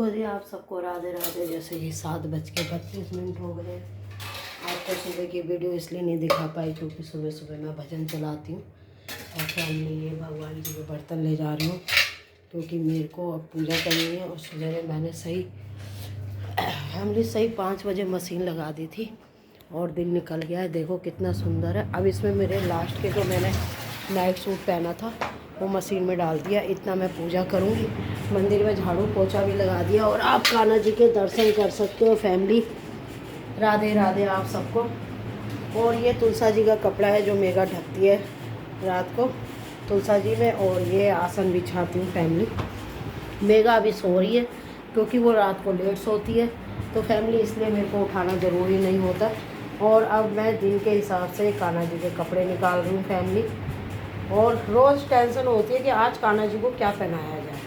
देखो जी, आप सबको राधे राधे। जैसे कि 7:32 हो गए। आपको सुबह की वीडियो इसलिए नहीं दिखा पाई क्योंकि सुबह सुबह मैं भजन चलाती हूँ और फैमिली ये भगवान जी के बर्तन ले जा रही हूँ क्योंकि मेरे को अब पूजा करनी है। और सुबह मैंने सही 5 बजे मशीन लगा दी थी और दिन निकल गया है। देखो कितना सुंदर है। अब इसमें मेरे लास्ट के जो मैंने नाइट सूट पहना था वो मशीन में डाल दिया। इतना मैं पूजा करूँगी। मंदिर में झाड़ू पोछा भी लगा दिया और आप कान्हा जी के दर्शन कर सकते हो फैमिली। राधे राधे आप सबको। और ये तुलसा जी का कपड़ा है जो मेघा ढकती है रात को तुलसा जी में। और ये आसन बिछाती हूँ फैमिली। मेघा अभी सो रही है क्योंकि वो रात को लेट सोती है तो फैमिली इसलिए मेरे को उठाना ज़रूरी नहीं होता। और अब मैं दिन के हिसाब से कान्हा जी के कपड़े निकाल रही हूँ फैमिली। और रोज़ टेंशन होती है कि आज कान्हा जी को क्या पहनाया जाए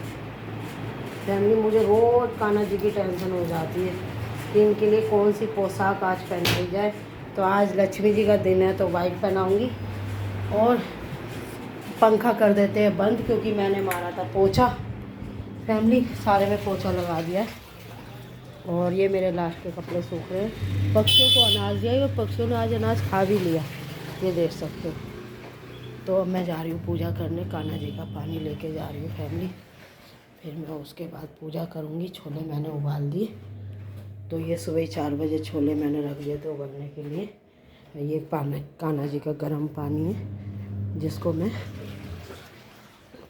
फैमिली। मुझे रोज़ कान्हा जी की टेंशन हो जाती है कि इनके लिए कौन सी पोशाक आज पहनाई जाए। तो आज लक्ष्मी जी का दिन है तो वाइट पहनाऊँगी। और पंखा कर देते हैं बंद क्योंकि मैंने मारा था पोछा फैमिली। सारे में पोछा लगा दिया है। और ये मेरे लास्ट के कपड़े सूख रहे हैं। पक्षियों को अनाज दिया और पक्षियों ने आज अनाज खा भी लिया, ये देख सकते हो। तो अब मैं जा रही हूँ पूजा करने। कान्हा जी का पानी लेके जा रही हूँ फैमिली। फिर मैं उसके बाद पूजा करूँगी। छोले मैंने उबाल दिए तो ये सुबह 4 बजे छोले मैंने रख दिए थे उबलने के लिए। ये कान्हा जी का गर्म पानी है जिसको मैं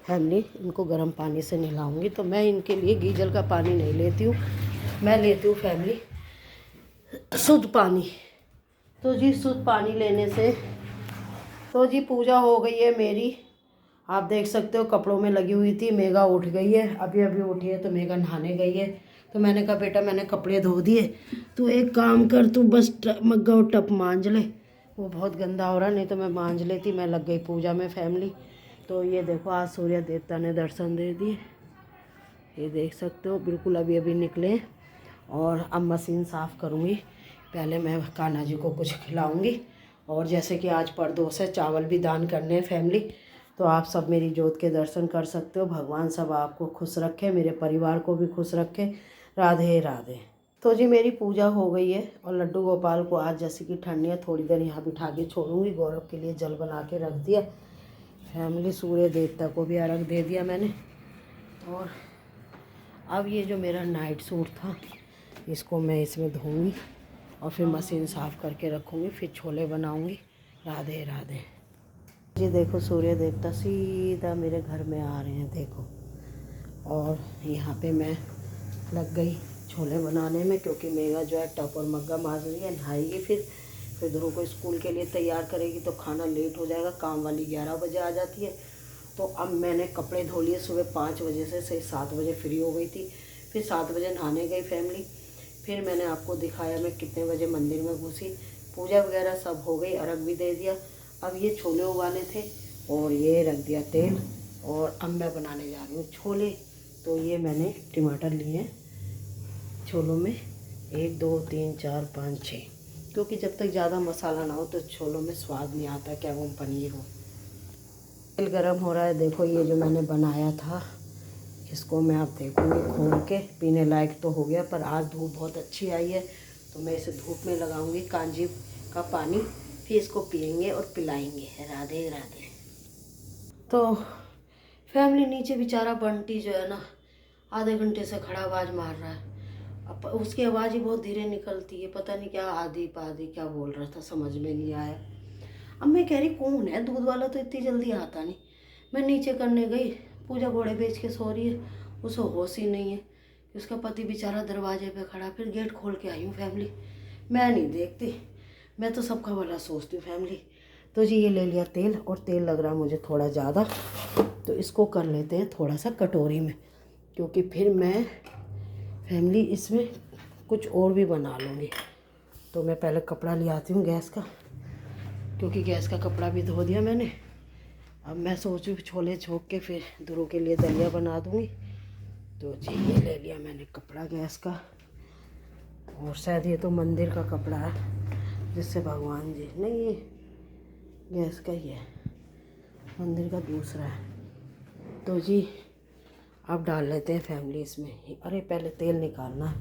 फैमिली इनको गर्म पानी से नहलाऊँगी। तो मैं इनके लिए गीजल का पानी नहीं लेती हूँ, मैं लेती हूँ फैमिली शुद्ध पानी। तो जी शुद्ध पानी लेने से तो जी पूजा हो गई है मेरी। आप देख सकते हो कपड़ों में लगी हुई थी। मेघा उठ गई है, अभी अभी उठी है तो मेघा नहाने गई है। तो मैंने कहा बेटा मैंने कपड़े धो दिए, तो एक काम कर तू बस मग्गा और टप मांज ले, वो बहुत गंदा हो रहा, नहीं तो मैं मांज लेती। मैं लग गई पूजा में फैमिली। तो ये देखो आज सूर्य देवता ने दर्शन दे दिए, ये देख सकते हो बिल्कुल अभी अभी निकले। और अब मशीन साफ़ करूँगी। पहले मैं कान्हा जी को कुछ खिलाऊँगी। और जैसे कि आज प्रदोष है, चावल भी दान करने हैं फैमिली। तो आप सब मेरी जोत के दर्शन कर सकते हो। भगवान सब आपको खुश रखे, मेरे परिवार को भी खुश रखे। राधे राधे। तो जी मेरी पूजा हो गई है। और लड्डू गोपाल को आज जैसे कि ठंडी है थोड़ी देर यहाँ बिठा के छोड़ूंगी। गौरव के लिए जल बना के रख दिया फैमिली। सूर्य देवता को भी अर्घ दे दिया मैंने। और अब ये जो मेरा नाइट सूट था इसको मैं इसमें धोऊंगी और फिर मशीन साफ़ करके रखूँगी। फिर छोले बनाऊँगी। राधे राधे। ये देखो सूर्य देवता सीधा मेरे घर में आ रहे हैं देखो। और यहाँ पे मैं लग गई छोले बनाने में क्योंकि मेघा जो है टप और मग्गा मांज रही है, नहाएगी। फिर ध्रुव को स्कूल के लिए तैयार करेगी तो खाना लेट हो जाएगा। काम वाली 11 बजे आ जाती है। तो अब मैंने कपड़े धो लिए सुबह 5 बजे से 7 बजे फ्री हो गई थी। फिर 7 बजे नहाने गई फैमिली। फिर मैंने आपको दिखाया मैं कितने बजे मंदिर में घुसी। पूजा वगैरह सब हो गई, अर्घ भी दे दिया। अब ये छोले उबाले थे और ये रख दिया तेल। और अब मैं बनाने जा रही हूँ छोले। तो ये मैंने टमाटर लिए छोलों में 1 2 3 4 5 6, क्योंकि जब तक ज़्यादा मसाला ना हो तो छोलों में स्वाद नहीं आता, क्या वो पनीर हो। तेल गरम हो रहा है। देखो ये जो मैंने बनाया था इसको मैं आप देखूँगी खोल के। पीने लायक तो हो गया पर आज धूप बहुत अच्छी आई है तो मैं इसे धूप में लगाऊंगी। कांजी का पानी फिर इसको पियेंगे और पिलाएंगे। राधे राधे। तो फैमिली नीचे बेचारा बंटी जो है ना आधे घंटे से खड़ा आवाज़ मार रहा है। अब उसकी आवाज़ ही बहुत धीरे निकलती है, पता नहीं क्या आधी पाधी क्या बोल रहा था, समझ में नहीं आया। अब मैं कह रही कौन है, दूध वाला तो इतनी जल्दी आता नहीं। मैं नीचे करने गई, पूजा घोड़े बेच के सो रही है, उसे होश ही नहीं है कि उसका पति बेचारा दरवाजे पे खड़ा। फिर गेट खोल के आई हूँ फैमिली। मैं नहीं देखती, मैं तो सबका भला सोचती हूँ फैमिली। तो जी ये ले लिया तेल, और तेल लग रहा है मुझे थोड़ा ज़्यादा, तो इसको कर लेते हैं थोड़ा सा कटोरी में, क्योंकि फिर मैं फैमिली इसमें कुछ और भी बना लूँगी। तो मैं पहले कपड़ा ले आती हूँ गैस का, क्योंकि गैस का कपड़ा भी धो दिया मैंने। अब मैं सोचूँ छोले छोंक के फिर ध्रुव के लिए दलिया बना दूँगी। तो जी ये ले लिया मैंने कपड़ा गैस का, और शायद ये तो मंदिर का कपड़ा है जिससे भगवान जी, नहीं ये गैस का ही है, मंदिर का दूसरा है। तो जी अब डाल लेते हैं फैमिली इसमें। अरे पहले तेल निकालना है,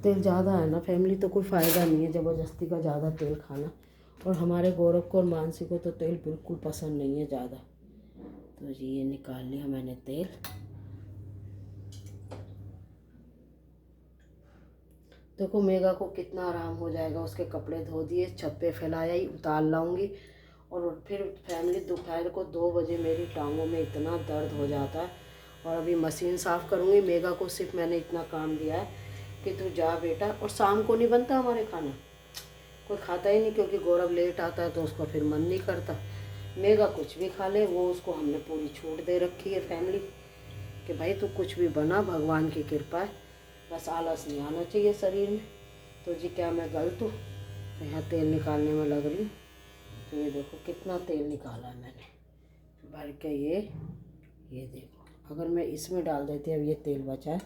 तेल ज़्यादा है ना फैमिली, तो कोई फ़ायदा नहीं है ज़बरदस्ती का ज़्यादा तेल खाना। और हमारे गौरव को और मानसी को तो तेल बिल्कुल पसंद नहीं है ज़्यादा। तो जी ये निकाल लिया मैंने तेल। देखो मेगा को कितना आराम हो जाएगा, उसके कपड़े धो दिए, छत पे फैलाया ही, उतार लाऊंगी। और फिर फैमिली दोपहर को 2 बजे मेरी टांगों में इतना दर्द हो जाता है। और अभी मशीन साफ़ करूँगी। मेगा को सिर्फ मैंने इतना काम दिया है कि तू जा बेटा। और शाम को नहीं बनता हमारे खाना, कोई खाता ही नहीं, क्योंकि गौरव लेट आता है तो उसको फिर मन नहीं करता। मेगा कुछ भी खा ले, वो उसको हमने पूरी छूट दे रखी है फैमिली कि भाई तू कुछ भी बना, भगवान की कृपा है, बस आलस नहीं आना चाहिए शरीर में। तो जी क्या मैं गलत हूँ? तो यहाँ तेल निकालने में लग रही हूँ। तो ये देखो कितना तेल निकाला है मैंने भर के। ये देखो, अगर मैं इसमें डाल देती, अब ये तेल बचा है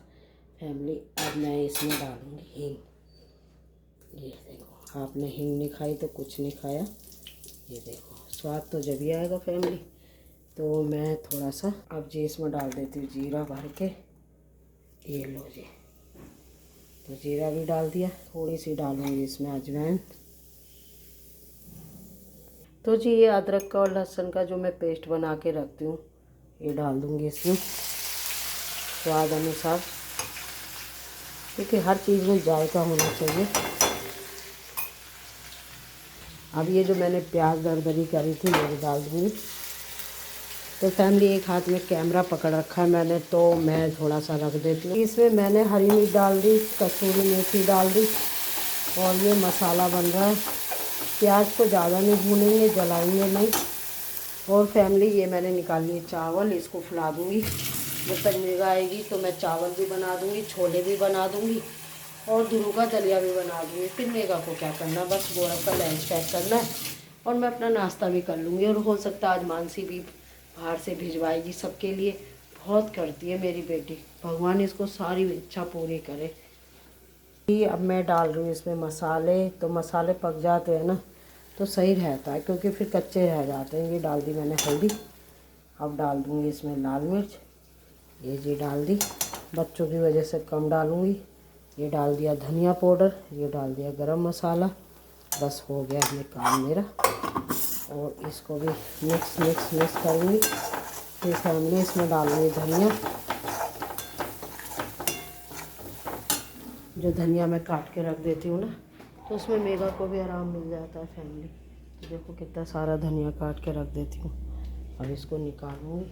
फैमिली, अब मैं इसमें डालूँगी हींग। ये देखो, आपने हींग नहीं खाई तो कुछ नहीं खाया। ये देखो स्वाद तो जब ही आएगा फैमिली। तो मैं थोड़ा सा अब जी इसमें डाल देती हूँ जीरा भर के। ये लो जी, तो जीरा भी डाल दिया। थोड़ी सी डालूँगी इसमें अजवाइन। तो जी ये अदरक का और लहसुन का जो मैं पेस्ट बना के रखती हूँ, ये डाल दूँगी इसमें स्वाद अनुसार, क्योंकि हर चीज़ में जायका होना चाहिए। अब ये जो मैंने प्याज दरदरी करी थी ये भी डाल दूँगी। तो फैमिली एक हाथ में कैमरा पकड़ रखा है मैंने, तो मैं थोड़ा सा रख देती हूँ। इसमें मैंने हरी मिर्च डाल दी, कसूरी मेथी डाल दी, और ये मसाला बन रहा है। प्याज को ज़्यादा नहीं भूनेंगे, जलाएंगे नहीं। और फैमिली ये मैंने निकाल लिए चावल, इसको फुला दूँगी। जब तक मेगा आएगी तो मैं चावल भी बना दूँगी, छोले भी बना दूँगी, और दुरू का दलिया भी बना दूँगी। फिर मेगा को क्या करना, बस गौरव का लंच पैक करना है और मैं अपना नाश्ता भी कर लूँगी। और हो सकता है आज मानसी भी बाहर से भिजवाएगी सबके लिए। बहुत करती है मेरी बेटी, भगवान इसको सारी इच्छा पूरी करे। अब मैं डाल रही हूँ इसमें मसाले। तो मसाले पक जाते हैं ना तो सही रहता है, क्योंकि फिर कच्चे रह जाते हैं। ये डाल दी मैंने हल्दी। अब डाल दूँगी इसमें लाल मिर्च। ये जी डाल दी, बच्चों की वजह से कम डालूँगी। ये डाल दिया धनिया पाउडर, ये डाल दिया गरम मसाला। बस हो गया ये काम मेरा। और इसको भी मिक्स करूँगी। फिर फैमिली इसमें डालूँगी धनिया, जो धनिया मैं काट के रख देती हूँ ना, तो उसमें मेगा को भी आराम मिल जाता है फैमिली। तो देखो कितना सारा धनिया काट के रख देती हूँ। अब इसको निकालूँगी।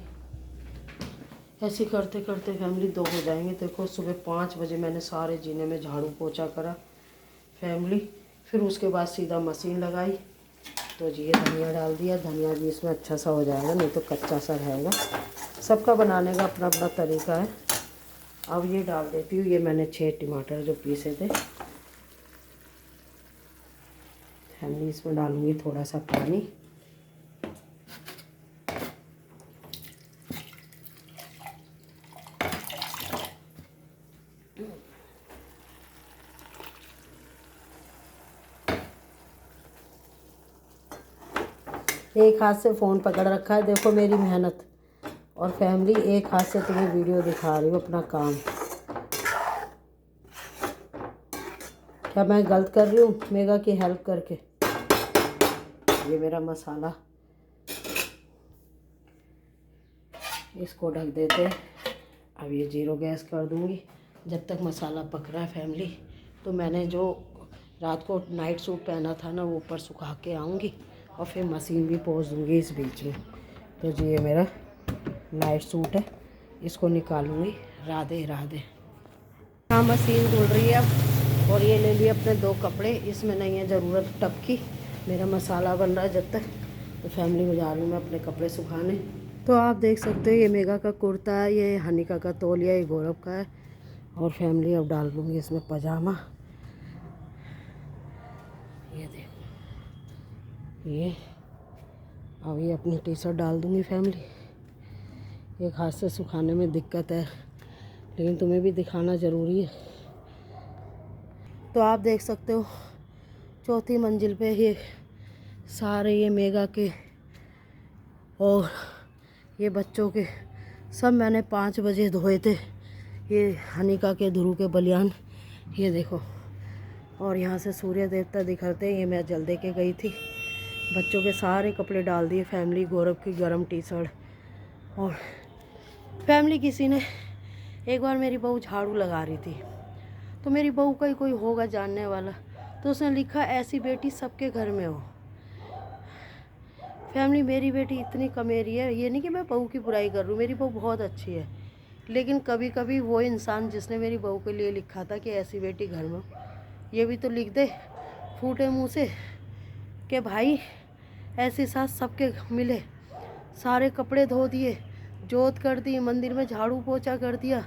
ऐसे करते करते फैमिली 2 हो जाएंगे। देखो सुबह 5 बजे मैंने सारे जीने में झाड़ू पोछा करा फैमिली। फिर उसके बाद सीधा मशीन लगाई। तो जी ये धनिया डाल दिया। धनिया भी इसमें अच्छा सा हो जाएगा, नहीं तो कच्चा सा रहेगा। सबका बनाने का अपना अपना तरीका है। अब ये डाल देती हूँ, ये मैंने 6 टमाटर जो पीसे थे फैमिली, इसमें डालूँगी थोड़ा सा पानी। एक हाथ से फ़ोन पकड़ रखा है, देखो मेरी मेहनत। और फैमिली एक हाथ से तुम्हें वीडियो दिखा रही हूँ अपना काम। क्या मैं गलत कर रही हूँ मेगा की हेल्प करके? ये मेरा मसाला, इसको ढक देते। अब ये 0 गैस कर दूँगी जब तक मसाला पक रहा है फैमिली। तो मैंने जो रात को नाइट सूट पहना था ना, वो ऊपर सुखा के आऊँगी और फिर मशीन भी पोंछ दूँगी इस बीच में। तो जी ये मेरा नाइट सूट है, इसको निकालूँगी। राधे राधे। हाँ मशीन धुल रही है अब। और ये ले लिए अपने 2 कपड़े, इसमें नहीं है ज़रूरत टब की। मेरा मसाला बन रहा है जब तक। तो फैमिली में जा रही हूँ मैं अपने कपड़े सुखाने। तो आप देख सकते हो ये मेगा का कुर्ता है, ये हनिका का तौलिया, ये गौरव का है। और फैमिली अब डाल दूँगी इसमें पजामा। ये देखो ये, अब ये अपनी टी शर्ट डाल दूँगी फैमिली। एक हाथ से सुखाने में दिक्कत है, लेकिन तुम्हें भी दिखाना ज़रूरी है। तो आप देख सकते हो 4थी मंजिल पे ये सारे ये मेगा के और ये बच्चों के सब मैंने 5 बजे धोए थे। ये हनिका के ध्रुव के बलियान, ये देखो। और यहाँ से सूर्य देवता दिखते हैं, ये मैं जल दे के गई थी। बच्चों के सारे कपड़े डाल दिए, फैमिली गौरव की गर्म टी शर्ट। और फैमिली किसी ने, एक बार मेरी बहू झाड़ू लगा रही थी, तो मेरी बहू का ही कोई होगा जानने वाला, तो उसने लिखा ऐसी बेटी सबके घर में हो। फैमिली मेरी बेटी इतनी कमेरी है, ये नहीं कि मैं बहू की बुराई कर रही हूँ, मेरी बहू बहुत अच्छी है, लेकिन कभी कभी वो इंसान जिसने मेरी बहू के लिए लिखा था कि ऐसी बेटी घर में हो, ये भी तो लिख दे फूटे मुँह से कि भाई ऐसी सास सबके मिले। सारे कपड़े धो दिए, जोत कर दी, मंदिर में झाड़ू पोछा कर दिया,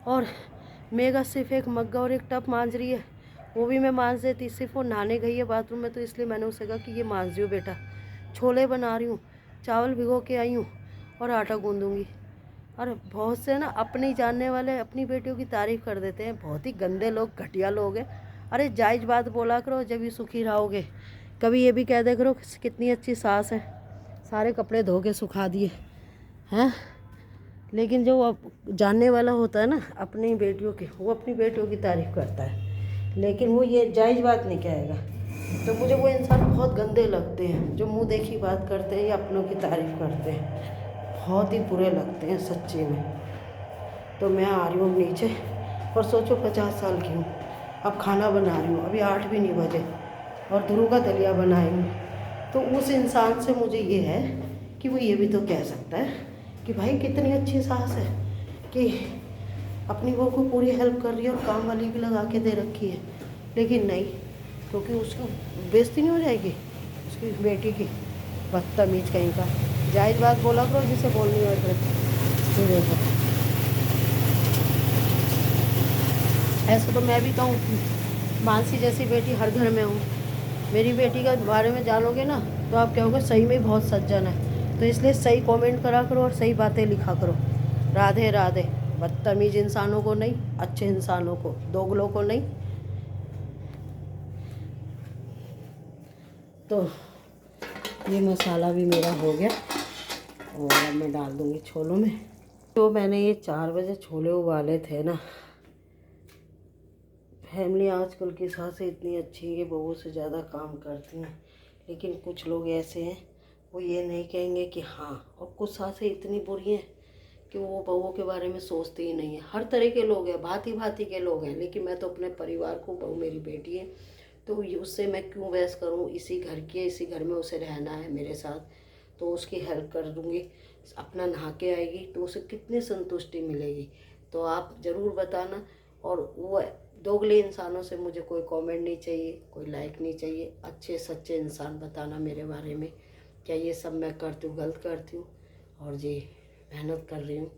और मेघा सिर्फ एक मग्गा और एक टब मांज रही है, वो भी मैं मांज देती। सिर्फ वो नहाने गई है बाथरूम में, तो इसलिए मैंने उसे कहा कि ये मांज दियो बेटा। छोले बना रही हूँ, चावल भिगो के आई हूँ और आटा गूंदूंगी। और बहुत से ना अपने जानने वाले अपनी बेटियों की तारीफ़ कर देते हैं, बहुत ही गंदे लोग, घटिया लोग हैं। अरे जायज़ बात बोला करो जब भी सुखी रहोगे। कभी ये भी कह दे करो कितनी अच्छी सास है, सारे कपड़े धो के सुखा दिए हैं। लेकिन जो अब जानने वाला होता है ना अपनी बेटियों की, वो अपनी बेटियों की तारीफ़ करता है, लेकिन वो ये जायज़ बात नहीं कहेगा। तो मुझे वो इंसान बहुत गंदे लगते हैं जो मुंह देखी बात करते हैं या अपनों की तारीफ़ करते हैं, बहुत ही बुरे लगते हैं सच्ची में। तो मैं आ रही हूँ नीचे, और सोचो 50 साल की हूँ, अब खाना बना रही हूँ, अभी 8 भी नहीं बजे, और ध्रुव का दलिया बनाएंगे। तो उस इंसान से मुझे ये है कि वो ये भी तो कह सकता है कि भाई कितनी अच्छी सास है कि अपनी बहू को पूरी हेल्प कर रही है और काम वाली भी लगा के दे रखी है। लेकिन नहीं, क्योंकि उसको बेइज्जती नहीं हो जाएगी उसकी बेटी की, बदतमीज कहीं का। जायज़ बात बोला करो जिसे बोलनी हो। तो देखो, ऐसे तो मैं भी कहूँ मानसी जैसी बेटी हर घर में हूँ। मेरी बेटी के बारे में जानोगे ना तो आप कहोगे सही में बहुत सज्जन है। तो इसलिए सही कमेंट करा करो और सही बातें लिखा करो। राधे राधे। बदतमीज इंसानों को नहीं, अच्छे इंसानों को, दोगलों को नहीं। तो ये मसाला भी मेरा हो गया, और अब मैं डाल दूँगी छोलों में। तो मैंने ये 4 बजे छोले उबाले थे ना। फैमिली आजकल की सासें इतनी अच्छी है कि बहू से ज़्यादा काम करती हैं, लेकिन कुछ लोग ऐसे हैं वो ये नहीं कहेंगे कि हाँ, और कुछ सासें इतनी बुरी हैं कि वो बहू के बारे में सोचते ही नहीं है। हर तरह के लोग हैं, भांति भांति के लोग हैं, लेकिन मैं तो अपने परिवार को, बहू मेरी बेटी है तो उससे मैं क्यों बहस करूँ। इसी घर की, इसी घर में उसे रहना है मेरे साथ, तो उसकी हेल्प कर दूँगी। अपना नहा के आएगी तो उसे कितनी संतुष्टि मिलेगी। तो आप ज़रूर बताना। और वो दोगले इंसानों से मुझे कोई कमेंट नहीं चाहिए, कोई लाइक नहीं चाहिए। अच्छे सच्चे इंसान बताना मेरे बारे में, क्या ये सब मैं करती हूँ गलत करती हूँ। और जी मेहनत कर रही हूँ।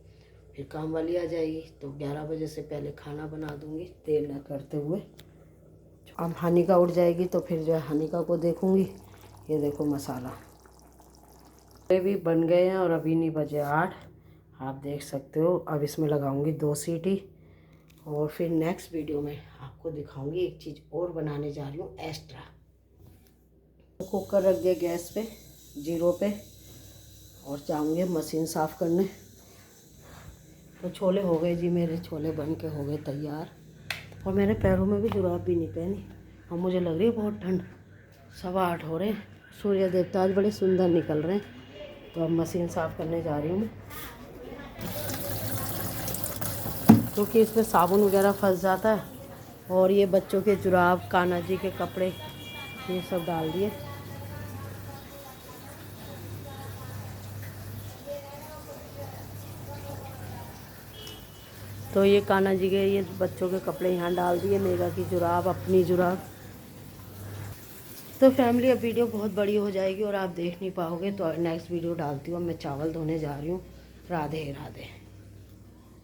फिर काम वाली आ जाएगी तो 11 बजे से पहले खाना बना दूँगी देर न करते हुए। अब हनिका उठ जाएगी तो फिर जो है हनिका को देखूँगी। ये देखो मसाला भी बन गए हैं, और अभी नहीं बजे 8, आप देख सकते हो। अब इसमें लगाऊंगी 2 सीटी, और फिर नेक्स्ट वीडियो में आपको दिखाऊंगी एक चीज़ और बनाने जा रही हूँ एक्स्ट्रा। कुकर रख दिया गैस पे 0 पे, और जाऊँगी मशीन साफ़ करने। तो छोले हो गए जी, मेरे छोले बन के हो गए तैयार। और मेरे पैरों में भी जुराब भी नहीं पहनी, और मुझे लग रही है बहुत ठंड। 8:15 हो रहे हैं। सूर्य देवता आज बड़े सुंदर निकल रहे हैं। तो अब मशीन साफ़ करने जा रही हूँ मैं, क्योंकि इसमें साबुन वगैरह फंस जाता है। और ये बच्चों के जुराब, कान्हा जी के कपड़े, ये सब डाल दिए। तो ये कान्हा जी के, ये बच्चों के कपड़े यहाँ डाल दिए, मेघा की जुराब, अपनी जुराब। तो फैमिली अब वीडियो बहुत बड़ी हो जाएगी और आप देख नहीं पाओगे, तो नेक्स्ट वीडियो डालती हूँ। मैं चावल धोने जा रही हूँ। राधे राधे।